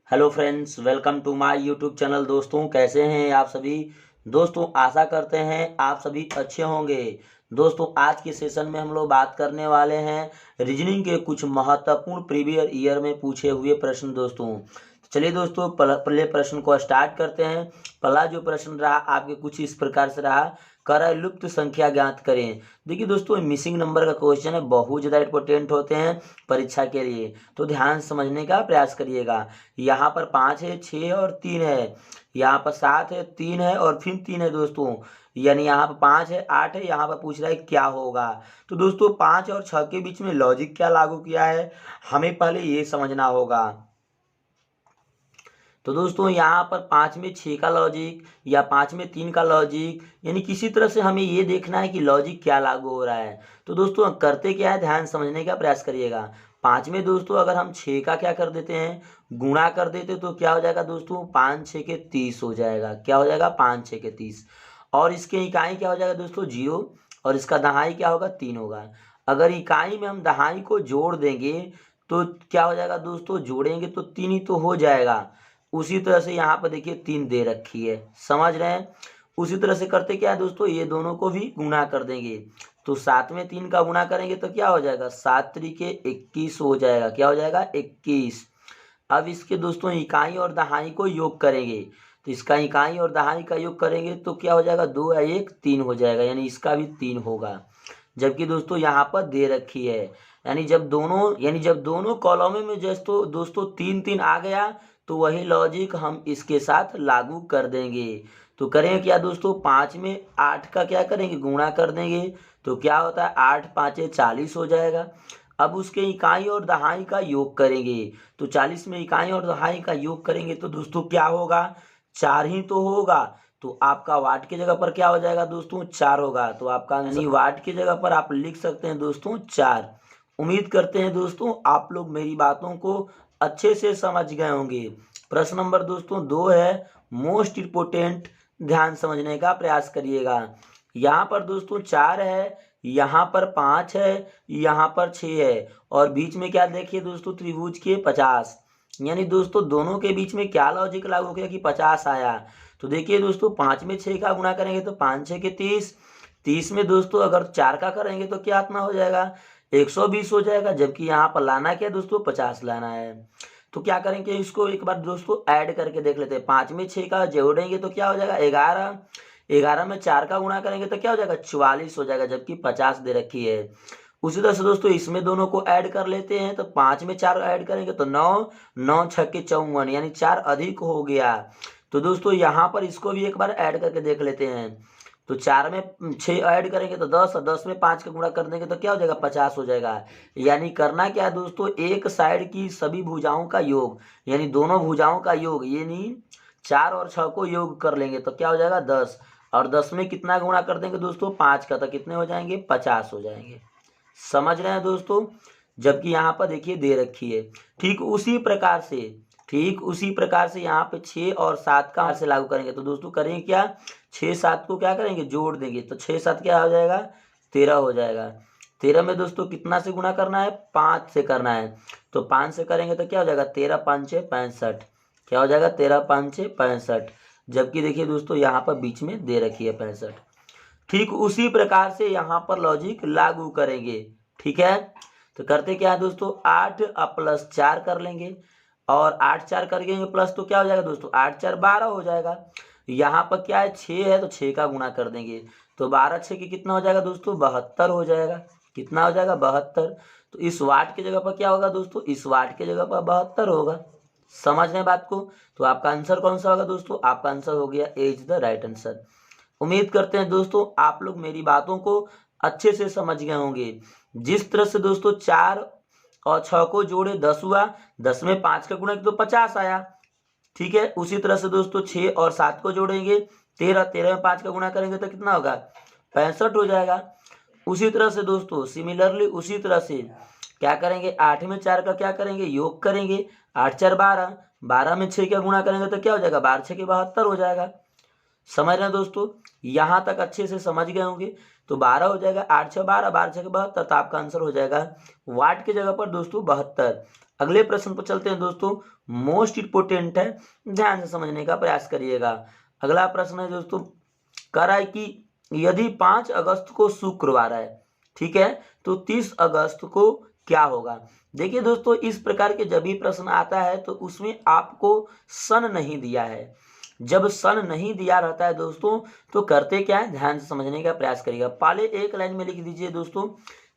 Hello friends, welcome to my YouTube channel. दोस्तों, कैसे हैं आप सभी। दोस्तों, आशा करते हैं आप सभी अच्छे होंगे। दोस्तों, आज के सेशन में हम लोग बात करने वाले हैं रीजनिंग के कुछ महत्वपूर्ण प्रीवियस ईयर में पूछे हुए प्रश्न। दोस्तों, चलिए दोस्तों, पहले प्रश्न को स्टार्ट करते हैं। पहला जो प्रश्न रहा आपके कुछ इस प्रकार से रहा, कर लुप्त संख्या ज्ञात करें। देखिए दोस्तों, मिसिंग नंबर का क्वेश्चन है, बहुत ज़्यादा इंपॉर्टेंट होते हैं परीक्षा के लिए, तो ध्यान समझने का प्रयास करिएगा। यहाँ पर 5 है, 6 और 3 है, यहाँ पर 7 है, 3 है और फिर 3 है दोस्तों, यानी यहाँ पर 5 है, 8 है। यहाँ पर पूछ रहा है क्या होगा। तो दोस्तों, 5 और 6 के बीच में लॉजिक क्या लागू किया है, हमें पहले ये समझना होगा। तो दोस्तों, यहाँ पर 5 में 6 का लॉजिक या 5 में 3 का लॉजिक, यानी किसी तरह से हमें ये देखना है कि लॉजिक क्या लागू हो रहा है। तो दोस्तों, करते क्या है, ध्यान समझने का प्रयास करिएगा। 5 में दोस्तों अगर हम 6 का क्या कर देते हैं, गुणा कर देते, तो क्या हो जाएगा दोस्तों, 5 6 के 30 हो जाएगा। क्या हो जाएगा, 5 6 के 30। और इसके इकाई क्या हो जाएगा दोस्तों, 0, और इसका दहाई क्या होगा, 3 होगा। अगर इकाई में हम दहाई को जोड़ देंगे तो क्या हो जाएगा दोस्तों, जोड़ेंगे तो 3 ही तो हो जाएगा। उसी तरह से यहाँ पर देखिए 3 दे रखी है, समझ रहे हैं। उसी तरह से करते क्या है दोस्तों, ये दोनों को भी गुणा कर देंगे। तो 7 में 3 का गुणा करेंगे तो क्या हो जाएगा, 7 त्रिके 21 हो जाएगा। क्या हो जाएगा, 21। अब इसके दोस्तों इकाई और दहाई को योग करेंगे, तो इसका इकाई और दहाई का योग करेंगे तो क्या हो जाएगा, 2 या 1 3 हो जाएगा, यानी इसका भी 3 होगा। जबकि दोस्तों यहाँ पर दे रखी है, यानी जब दोनों कॉलम में दोस्तों 3 3 आ गया तो वही लॉजिक हम इसके साथ लागू कर देंगे। तो करेंगे क्या दोस्तों, 5 में 8 का क्या करेंगे, गुणा कर देंगे, तो क्या होता है, 8 5 40 हो जाएगा। अब उसके इकाई और दहाई का योग करेंगे, तो 40 में इकाई और दहाई का योग करेंगे तो दोस्तों क्या होगा, 4 ही तो होगा। तो आपका वाट की जगह पर क्या हो जाएगा दोस्तों, 4 होगा। तो आपका आंसर वाट की जगह पर आप लिख सकते हैं दोस्तों 4। उम्मीद करते हैं दोस्तों आप लोग मेरी बातों को अच्छे से समझ गए होंगे। प्रश्न नंबर दोस्तों 2 है, मोस्ट इम्पोर्टेंट, ध्यान समझने का प्रयास करिएगा। यहाँ पर दोस्तों 4 है, यहाँ पर 5 है, यहाँ पर 6 है, और बीच में क्या देखिए दोस्तों, त्रिभुज के 50, यानी दोस्तों दोनों के बीच में क्या लॉजिक लागू किया कि 50 आया। तो देखिए दोस्तों, 5 में 6 का गुणा करेंगे तो 5 6 के 30, 30 में दोस्तों अगर 4 का करेंगे तो क्या इतना हो जाएगा, 120 हो जाएगा। जबकि यहाँ पर लाना क्या दोस्तों, 50 लाना है। तो क्या करेंगे, इसको एक बार दोस्तों ऐड करके देख लेते हैं। 5 में 6 का जोड़ेंगे तो क्या हो जाएगा, 11, 11 में 4 का गुणा करेंगे तो क्या हो जाएगा, 44 हो जाएगा, जबकि 50 दे रखी है। उसी तरह से दोस्तों इसमें दोनों को ऐड कर लेते हैं, तो 5 में 4 ऐड करेंगे तो 9, 9 छक्के 54, यानी 4 अधिक हो गया। तो दोस्तों यहाँ पर इसको भी एक बार ऐड करके देख लेते हैं। तो 4 में 6 ऐड करेंगे तो 10, और 10 में 5 का गुणा कर देंगे तो क्या हो जाएगा, 50 हो जाएगा। यानी करना क्या है दोस्तों, एक साइड की सभी भुजाओं का योग, यानी दोनों भुजाओं का योग, यानी 4 और 6 को योग कर लेंगे तो क्या हो जाएगा, 10, और 10 में कितना गुणा कर देंगे दोस्तों, 5 का, तो कितने हो जाएंगे, 50 हो जाएंगे। समझ रहे हैं दोस्तों। जबकि यहाँ पर देखिए दे रखी है। ठीक उसी प्रकार से यहाँ पे 6 और 7 का से लागू करेंगे। तो दोस्तों करेंगे क्या, 6 7 को क्या करेंगे, जोड़ देंगे, तो 6 7 क्या हो जाएगा, 13 हो जाएगा। 13 में दोस्तों कितना से गुणा करना है, 5 से करना है। तो 5 से करेंगे तो क्या हो जाएगा, 13 5 6 65। क्या हो जाएगा, 13 5 6 65। जबकि देखिए दोस्तों यहाँ पर बीच में दे रखी है 65। ठीक उसी प्रकार से यहाँ पर लॉजिक लागू करेंगे। ठीक है, तो करते क्या है दोस्तों, 8 प्लस 4 कर लेंगे, और 8 4 कर देंगे प्लस, तो क्या हो जाएगा दोस्तों, 8 4 12 हो जाएगा। यहाँ पर क्या है, 6 है, तो 6 का गुणा कर देंगे, तो 12 6 के कितना हो जाएगा दोस्तों, 72 हो जाएगा। कितना हो जाएगा, 72। तो इस वाट की जगह पर क्या होगा दोस्तों, इस वाट की जगह पर 72 होगा। समझ रहे हैं बात को। तो आपका आंसर कौन सा होगा दोस्तों, आपका आंसर हो गया ए इज द राइट आंसर। उम्मीद करते हैं दोस्तों आप लोग मेरी बातों को अच्छे से समझ गए होंगे। जिस तरह से दोस्तों 4 और 6 को जोड़े 10 हुआ, 10 में 5 का गुणा तो 50 आया। ठीक है, उसी तरह से दोस्तों 6 और 7 को जोड़ेंगे 13, 13 में 5 का गुणा करेंगे तो कितना होगा, 65 हो जाएगा। उसी तरह से दोस्तों सिमिलरली उसी तरह से क्या करेंगे, 8 में 4 का क्या करेंगे, योग करेंगे, 8 4 12, 12 में 6 का गुणा करेंगे तो क्या हो जाएगा, 12 6 के 72 हो जाएगा। समझ रहे हैं दोस्तों, यहाँ तक अच्छे से समझ गए होंगे। तो 12 हो जाएगा, 8 6 12, 12 6 72, तो आपका आंसर हो जाएगा वाट की जगह पर दोस्तों 72। अगले प्रश्न पर चलते हैं दोस्तों, मोस्ट इंपोर्टेंट है, ध्यान से समझने का प्रयास करिएगा। अगला प्रश्न है दोस्तों, कह रहा है कि यदि 5 अगस्त को शुक्रवार है, ठीक है, तो 30 अगस्त को क्या होगा। देखिए दोस्तों, इस प्रकार के जब भी प्रश्न आता है तो उसमें आपको सन नहीं दिया है। जब सन नहीं दिया रहता है दोस्तों तो करते क्या है, ध्यान से समझने का प्रयास करिएगा। पहले एक लाइन में लिख दीजिए दोस्तों,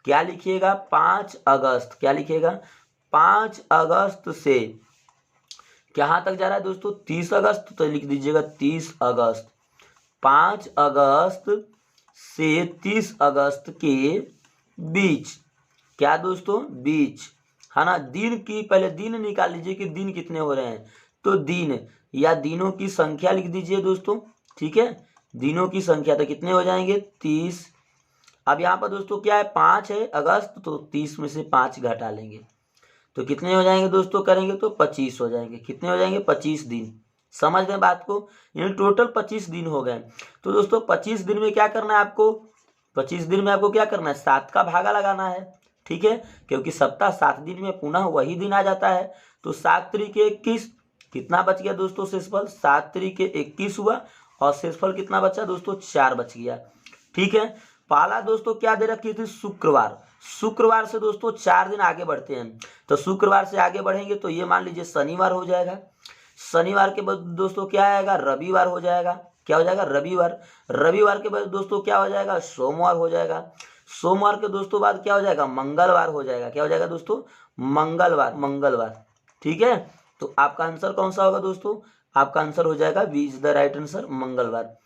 क्या लिखिएगा, 5 अगस्त, क्या लिखिएगा, 5 अगस्त से कहाँ तक जा रहा है दोस्तों, 30 अगस्त, तो लिख दीजिएगा 30 अगस्त। 5 अगस्त से 30 अगस्त के बीच, क्या दोस्तों, बीच, है ना। दिन की पहले दिन निकाल लीजिए कि दिन कितने हो रहे हैं, तो दिन या दिनों की संख्या लिख दीजिए दोस्तों, ठीक है, दिनों की संख्या, तो कितने हो जाएंगे, 30। अब यहाँ पर दोस्तों क्या है, 5 है अगस्त, तो 30 में से 5 घटा लेंगे तो कितने हो जाएंगे दोस्तों, करेंगे तो 25 हो जाएंगे। कितने हो जाएंगे, 25 दिन। समझ रहे बात को, यानी टोटल 25 दिन हो गए। तो दोस्तों 25 दिन में क्या करना है आपको, 25 दिन में आपको क्या करना है, 7 का भागा लगाना है, ठीक है, क्योंकि सप्ताह 7 दिन में पुनः वही दिन आ जाता है। तो 7 त्रिके 21, कितना बच गया दोस्तों शेषफल, 7 त्रिके 21 हुआ, और शेषफल कितना बचा दोस्तों, 4 बच गया, ठीक है। पहला दोस्तों क्या दे रखी थी, शुक्रवार। शुक्रवार से दोस्तों 4 दिन आगे बढ़ते हैं, तो शुक्रवार से आगे बढ़ेंगे तो ये मान लीजिए शनिवार हो जाएगा। शनिवार के बाद दोस्तों क्या आएगा, रविवार हो जाएगा, क्या हो जाएगा, रविवार। रविवार के बाद दोस्तों क्या हो जाएगा, सोमवार हो जाएगा। सोमवार के दोस्तों बाद क्या हो जाएगा, मंगलवार हो जाएगा। क्या हो जाएगा दोस्तों, मंगलवार, मंगलवार, ठीक है। तो आपका आंसर कौन सा होगा दोस्तों, आपका आंसर हो जाएगा B is the right answer, मंगलवार।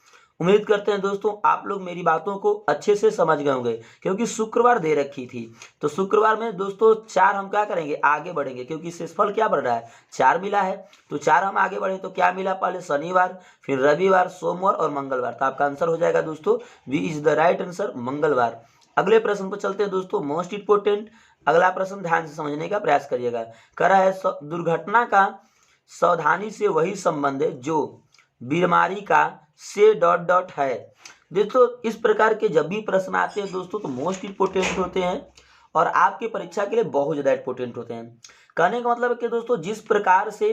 उम्मीद करते हैं दोस्तों आप लोग मेरी बातों को अच्छे से समझ गए होंगे, क्योंकि शुक्रवार दे रखी थी, तो शुक्रवार में दोस्तों 4 हम क्या करेंगे, आगे बढ़ेंगे, क्योंकि शेषफल क्या बढ़ रहा है, 4 मिला है, तो 4 हम आगे बढ़े तो क्या मिला, पहले शनिवार, फिर रविवार, सोमवार और मंगलवार। तो आपका आंसर हो जाएगा दोस्तों B is the right answer, मंगलवार। अगले प्रश्न पर चलते हैं दोस्तों, मोस्ट इंपोर्टेंट। अगला प्रश्न ध्यान से समझने का प्रयास करिएगा। कह रहा है दुर्घटना का सावधानी से वही संबंध है जो बीमारी का से डॉट डॉट है। दोस्तों इस प्रकार के जब भी प्रश्न आते हैं दोस्तों तो मोस्ट इंपोर्टेंट होते हैं और आपके परीक्षा के लिए बहुत ज़्यादा इंपोर्टेंट होते हैं। कहने का मतलब है कि दोस्तों जिस प्रकार से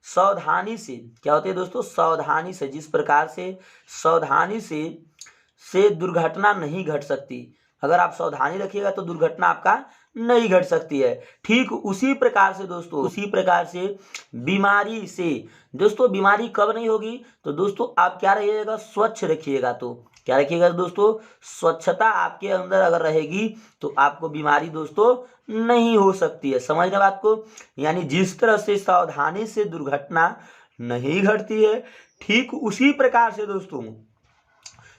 सावधानी से, क्या होती है दोस्तों, सावधानी से, जिस प्रकार से सावधानी से दुर्घटना नहीं घट सकती, अगर आप सावधानी रखिएगा तो दुर्घटना आपका नहीं घट सकती है। ठीक उसी प्रकार से दोस्तों, उसी प्रकार से बीमारी से, दोस्तों बीमारी कब नहीं होगी, तो दोस्तों आप क्या रहिएगा, स्वच्छ रखिएगा। तो क्या रखिएगा दोस्तों, स्वच्छता आपके अंदर अगर रहेगी तो आपको बीमारी दोस्तों नहीं हो सकती है। समझ रहे बात को, यानी जिस तरह से सावधानी से दुर्घटना नहीं घटती है, ठीक उसी प्रकार से दोस्तों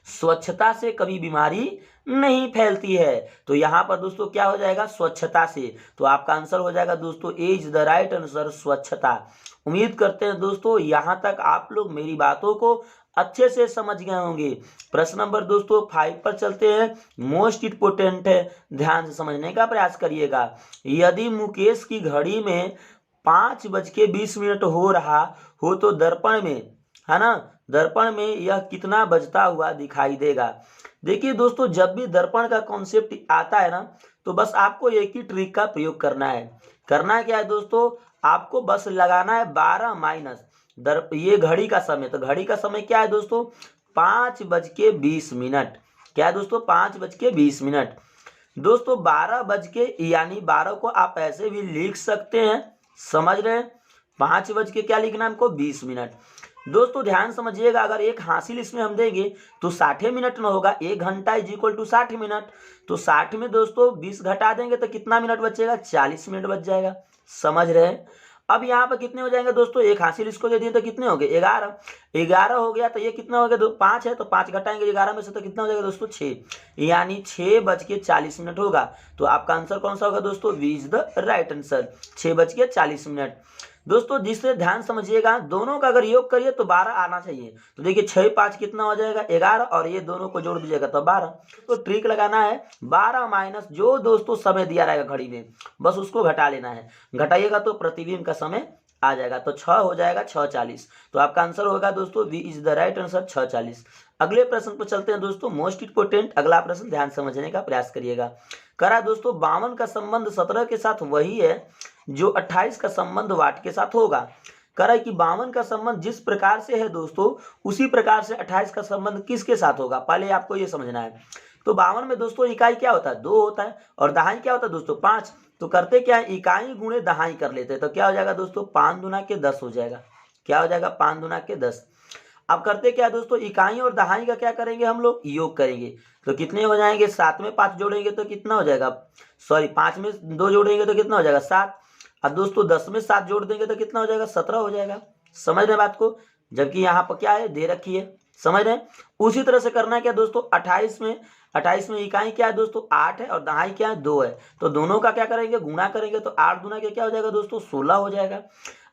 स्वच्छता से कभी बीमारी नहीं फैलती है। तो यहाँ पर दोस्तों क्या हो जाएगा, स्वच्छता से। तो आपका आंसर हो जाएगा दोस्तों ए इज द राइट आंसर, स्वच्छता। उम्मीद करते हैं दोस्तों यहाँ तक आप लोग मेरी बातों को अच्छे से समझ गए होंगे। प्रश्न नंबर दोस्तों 5 पर चलते हैं, मोस्ट इंपोर्टेंट है, ध्यान से समझने का प्रयास करिएगा। यदि मुकेश की घड़ी में 5:20 हो रहा हो तो दर्पण में, है ना, दर्पण में यह कितना बजता हुआ दिखाई देगा। देखिए दोस्तों जब भी दर्पण का कॉन्सेप्ट आता है ना तो बस आपको एक ही ट्रिक का प्रयोग करना है। करना क्या है दोस्तों, आपको बस लगाना है 12 माइनस ये घड़ी का समय। तो घड़ी का समय क्या है दोस्तों, 5:20। क्या है दोस्तों, 5:20। दोस्तों 12 बज के यानी 12 को आप ऐसे भी लिख सकते हैं, समझ रहे हैं, 5 बज के क्या लिखना है हमको, 20 मिनट। दोस्तों ध्यान समझिएगा, अगर एक हासिल इसमें हम देंगे तो 60 मिनट में होगा। 1 घंटा इज इक्वल टू 60 मिनट। तो 60 में दोस्तों 20 घटा देंगे तो कितना मिनट बचेगा, 40 मिनट बच जाएगा। समझ रहे हैं। अब यहाँ पर कितने हो जाएंगे दोस्तों, एक हासिल इसको दे दिए तो कितने हो गए, 11। 11 हो गया तो ये कितना हो गया, 5 है तो 5 घटाएंगे 11 में से तो कितना हो जाएगा दोस्तों, 6, यानी 6:40 होगा। तो आपका आंसर कौन सा होगा दोस्तों, B is the right answer, 6:40। दोस्तों जिससे ध्यान समझिएगा, दोनों का अगर योग करिए तो 12 आना चाहिए। तो देखिए 6 5 कितना हो जाएगा, 11, और ये दोनों को जोड़ दीजिएगा तो 12। तो ट्रिक लगाना है 12 माइनस जो दोस्तों समय दिया रहेगा घड़ी में, बस उसको घटा लेना है। घटाइएगा तो प्रतिबिंब का समय आ जाएगा। तो 6 हो जाएगा 640। तो आपका आंसर होगा दोस्तों B is the right answer 640। अगले प्रश्न पर चलते हैं दोस्तों, मोस्ट इंपोर्टेंट अगला प्रश्न, ध्यान समझने का प्रयास करिएगा। करा दोस्तों 52 का संबंध 17 के साथ वही है जो 28 का संबंध 8 के साथ होगा। करा कि 52 का संबंध जिस प्रकार से है दोस्तों उसी प्रकार से 28 का संबंध किसके साथ होगा, पहले आपको ये समझना है। तो 52 में दोस्तों इकाई क्या होता है, 2 होता है, और दहाई क्या होता है दोस्तों 5। तो करते क्या है, इकाई गुणे दहाई कर लेते हैं। तो क्या हो जाएगा दोस्तों 5 दूना के 10 हो जाएगा। क्या हो जाएगा 5 दूना के 10। अब करते क्या है दोस्तों, इकाई और दहाई का क्या करेंगे हम लोग, योग करेंगे। तो कितने हो जाएंगे, 7 में 5 जोड़ेंगे तो कितना हो जाएगा, सॉरी 5 में 2 जोड़ेंगे तो कितना हो जाएगा 7। अब दोस्तों 10 में 7 जोड़ देंगे तो कितना हो जाएगा 17 हो जाएगा। समझ रहे बात को, जबकि यहाँ पर क्या है दे रखी है, समझ रहे हैं। उसी तरह से करना है क्या दोस्तों, 28 में इकाई क्या है दोस्तों 8 है और दहाई क्या है 2 है। तो दोनों का क्या करेंगे, गुणा करेंगे। तो 8 गुना के क्या हो जाएगा दोस्तों 16 हो जाएगा।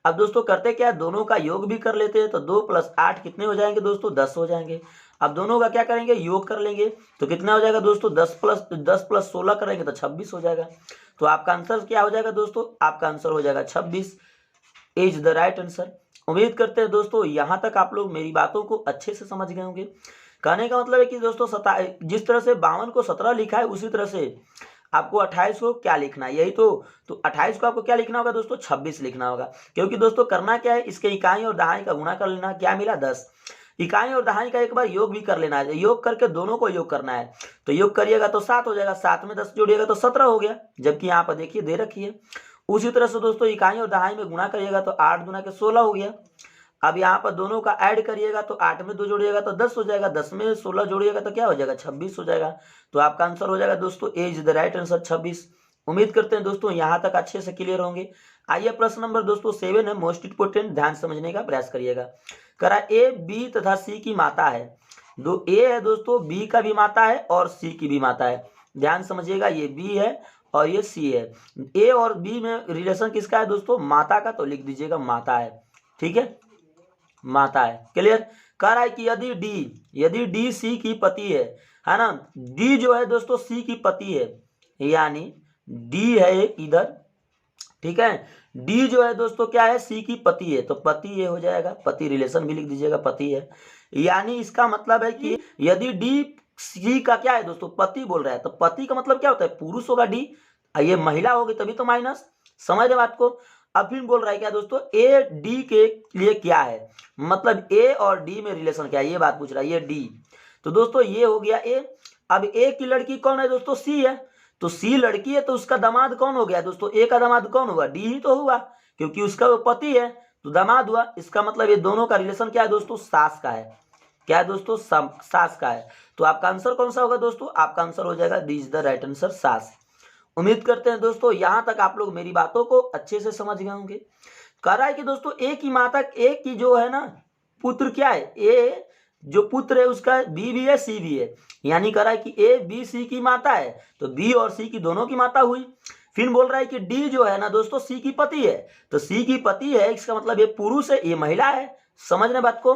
अब दोस्तों करते क्या है, दोनों का योग भी कर लेते हैं। तो 2 + 8 कितने हो जाएंगे दोस्तों 10 हो जाएंगे। अब दोनों का क्या करेंगे, योग कर लेंगे। तो कितना हो जाएगा दोस्तों 10 + 16 करेंगे तो 26 हो जाएगा। तो आपका आंसर क्या हो जाएगा दोस्तों, आपका आंसर हो जाएगा 26 इज द राइट आंसर। उम्मीद करते हैं दोस्तों यहाँ तक आप लोग मेरी बातों को अच्छे से समझ गए होंगे। कहने का मतलब है कि दोस्तों जिस तरह से 52 को 17 लिखा है उसी तरह से आपको 28 को क्या लिखना है, यही तो 28 को आपको क्या लिखना होगा दोस्तों 26 लिखना होगा। क्योंकि दोस्तों करना क्या है, इसके इकाई और दहाई का गुणा कर लेना। क्या मिला 10, इकाई और दहाई का एक बार योग भी कर लेना है, योग करके दोनों को योग करना है। तो योग करिएगा तो 7 हो जाएगा, 7 में 10 जोड़िएगा तो 17 हो गया, जबकि यहाँ पर देखिए दे रखी है। उसी तरह से दोस्तों इकाई और दहाई में गुणा करिएगा तो 8 गुना के 16 हो गया। अब यहाँ पर दोनों का ऐड करिएगा तो 8 में 2 जोड़िएगा तो 10 हो जाएगा, 10 में 16 जोड़िएगा तो क्या हो जाएगा 26 हो जाएगा। तो आपका आंसर हो जाएगा दोस्तों ए इज द राइट आंसर 26। उम्मीद करते हैं दोस्तों यहाँ तक अच्छे से क्लियर होंगे। आइए प्रश्न नंबर दोस्तों 7 है, मोस्ट इंपोर्टेंट, ध्यान समझने का प्रयास करिएगा। करा ए बी तथा सी की माता है। दो ए है दोस्तों, बी का भी माता है और सी की भी माता है। ध्यान समझिएगा, ये बी है और ये सी है। ए और बी में रिलेशन किसका है दोस्तों, माता का, तो लिख दीजिएगा माता है। ठीक है, माता है। क्लियर। कह रहा है कि यदि डी सी की पति है ना, डी जो है दोस्तों सी की पति है, यानी डी है इधर, ठीक है, डी जो है दोस्तों क्या है, सी की पति है। तो पति ये हो जाएगा, पति रिलेशन भी लिख दीजिएगा, पति है। यानी इसका मतलब है कि यदि डी सी का क्या है दोस्तों, पति बोल रहा है, तो पति का मतलब क्या होता है, पुरुष होगा डी, ये महिला होगी तभी तो माइनस। समझ रहे बात को। अब फिर बोल रहा है क्या दोस्तों, ए डी के लिए क्या है, मतलब ए और डी में रिलेशन क्या है, ये बात पूछ रहा है, ये डी। तो दोस्तों ये हो गया ए। अब ए की लड़की कौन है दोस्तों, सी है। तो सी लड़की है तो उसका दामाद कौन हो गया दोस्तों, ए का दामाद कौन हुआ, डी ही तो हुआ, क्योंकि उसका वो पति है तो दामाद हुआ। इसका मतलब ये दोनों का रिलेशन क्या है दोस्तों, सास का है। क्या है दोस्तों, सास का है। तो आपका आंसर कौन सा होगा दोस्तों, आपका आंसर हो जाएगा D is the right answer, सास। उम्मीद करते हैं दोस्तों यहाँ तक आप लोग मेरी बातों को अच्छे से समझ गए होंगे। कह रहा है कि दोस्तों ए की माता, ए की जो है ना पुत्र क्या है, ए जो पुत्र है उसका बी भी है सी भी है, यानी कह रहा है कि ए बी सी की माता है, तो बी और सी की दोनों की माता हुई। फिर बोल रहा है कि डी जो है ना दोस्तों सी की पति है, तो सी की पति है, इसका मतलब ये पुरुष है, ये महिला है। समझ रहे बात को,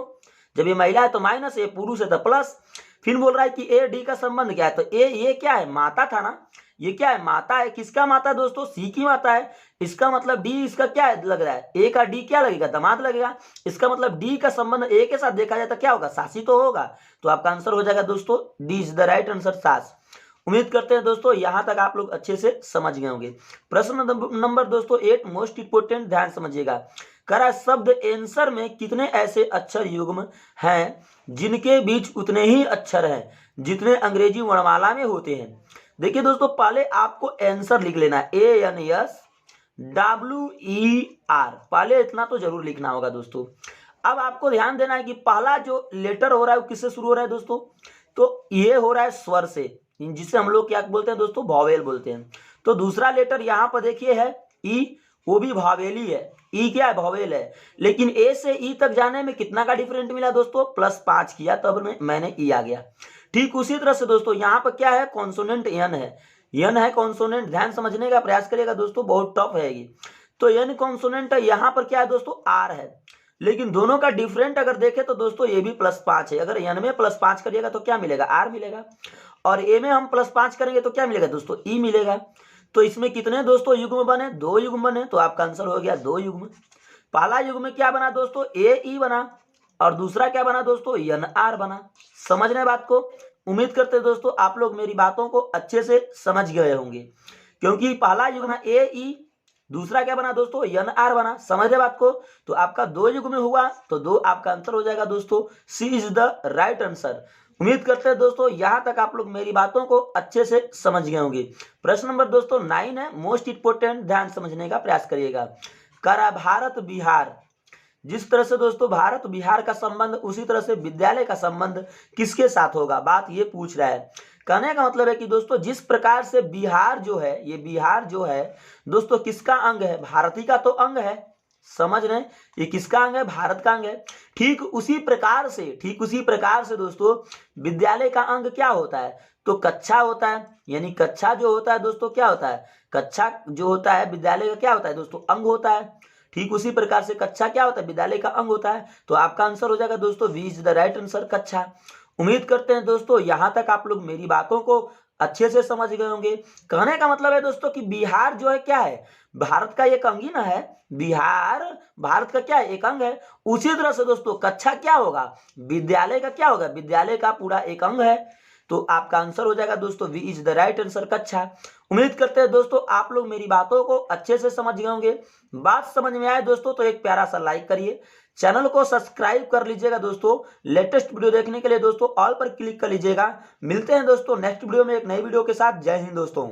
जब ये महिला है तो माइनस, ये पुरुष है तो प्लस। फिर बोल रहा है कि ए डी का संबंध क्या है, तो ए ये क्या है, माता था ना, ये क्या है, माता है। किसका माता है दोस्तों, सी की माता है। इसका मतलब डी इसका क्या है, लग रहा है, ए का डी क्या लगेगा, दामाद लगेगा। इसका मतलब डी का संबंध ए के साथ देखा जाए तो क्या होगा, सासी तो होगा। तो आपका आंसर हो जाएगा दोस्तों D is the right answer, सास। उम्मीद करते हैं दोस्तों यहाँ तक आप लोग अच्छे से समझ गए होंगे। प्रश्न नंबर दोस्तों 8 मोस्ट इंपोर्टेंट, ध्यान समझिएगा। कह रहा है शब्द आंसर में कितने ऐसे अक्षर युग्म हैं जिनके बीच उतने ही अक्षर हैं जितने अंग्रेजी वर्णमाला में होते हैं। देखिए दोस्तों पहले आपको आंसर लिख लेना है, ANSWER, पहले इतना तो जरूर लिखना होगा दोस्तों। अब आपको ध्यान देना है कि पहला जो लेटर हो रहा है वो किससे शुरू हो रहा है दोस्तों, तो ये हो रहा है स्वर से, जिसे हम लोग क्या बोलते हैं दोस्तों, वॉवेल बोलते हैं। तो दूसरा लेटर यहाँ पर देखिए है ई, वो भी वॉवेल ही है, ई क्या है, वॉवेल है। लेकिन ए से ई तक जाने में कितना का डिफरेंट मिला दोस्तों, +5 किया तब मैंने ई आ गया। ठीक उसी तरह से दोस्तों यहाँ पर क्या है, कॉन्सोनेंट एन है, एन है कॉन्सोनेंट, ध्यान समझने का प्रयास करिएगा दोस्तों, बहुत टफ है ये। तो एन कॉन्सोनेंट है, यहाँ पर क्या है दोस्तों, आर है। लेकिन दोनों का डिफरेंट अगर देखें तो दोस्तों ये भी +5 है। अगर एन में +5 करिएगा तो क्या मिलेगा, आर मिलेगा, और ए में हम +5 करेंगे तो क्या मिलेगा दोस्तों, ई मिलेगा। तो इसमें कितने दोस्तों युग्म बने, 2 युग्म बने, तो आपका आंसर हो गया 2 युग्म। पहला युग्म क्या बना दोस्तों, ए ई बना, और दूसरा क्या बना दोस्तों, एन आर बना। समझ रहे बात को? उम्मीद करते हैं दोस्तों आप लोग मेरी बातों को अच्छे से समझ गए होंगे, क्योंकि पहला युग्म ए ई, दूसरा क्या बना दोस्तों, एन आर बना। समझ रहे बात को? तो आपका 2 युग्म हुआ, तो 2 आपका आंसर हो जाएगा दोस्तों, सी इज द राइट आंसर। उम्मीद करते हैं दोस्तों यहां तक आप लोग मेरी बातों को अच्छे से समझ गए होंगे। प्रश्न नंबर दोस्तों 9 है, मोस्ट इंपोर्टेंट, ध्यान समझने का प्रयास करिएगा। करा भारत बिहार, जिस तरह से दोस्तों भारत बिहार का संबंध, उसी तरह से विद्यालय का संबंध किसके साथ होगा, बात ये पूछ रहा है। कहने का मतलब है कि दोस्तों जिस प्रकार से बिहार जो है, ये बिहार जो है दोस्तों किसका अंग है, भारत ही का तो अंग है। समझ रहे हैं, ये किसका अंग है, भारत का अंग है। ठीक उसी प्रकार से दोस्तों विद्यालय का अंग क्या होता है, तो कक्षा होता है। यानी कक्षा जो होता है दोस्तों क्या होता है, कक्षा जो होता है विद्यालय का क्या होता है दोस्तों, अंग होता है। ठीक उसी प्रकार से कक्षा क्या होता है, विद्यालय का अंग होता है। तो आपका आंसर हो जाएगा दोस्तों B is the right answer, कक्षा। उम्मीद करते हैं दोस्तों यहां तक आप लोग मेरी बातों को अच्छे से समझ गए होंगे। कहने का मतलब है दोस्तों कि बिहार जो है क्या है, भारत का एक अंग ही ना है। बिहार भारत का क्या है, एक अंग है। उसी तरह से दोस्तों कक्षा क्या होगा, विद्यालय का क्या होगा, विद्यालय का पूरा एक अंग है। तो आपका आंसर हो जाएगा दोस्तों B is the right answer, कक्षा। उम्मीद करते हैं दोस्तों आप लोग मेरी बातों को अच्छे से समझ गए होंगे। बात समझ में आए दोस्तों तो एक प्यारा सा लाइक करिए, चैनल को सब्सक्राइब कर लीजिएगा दोस्तों। लेटेस्ट वीडियो देखने के लिए दोस्तों ऑल पर क्लिक कर लीजिएगा। मिलते हैं दोस्तों नेक्स्ट वीडियो में एक नई वीडियो के साथ। जय हिंद दोस्तों।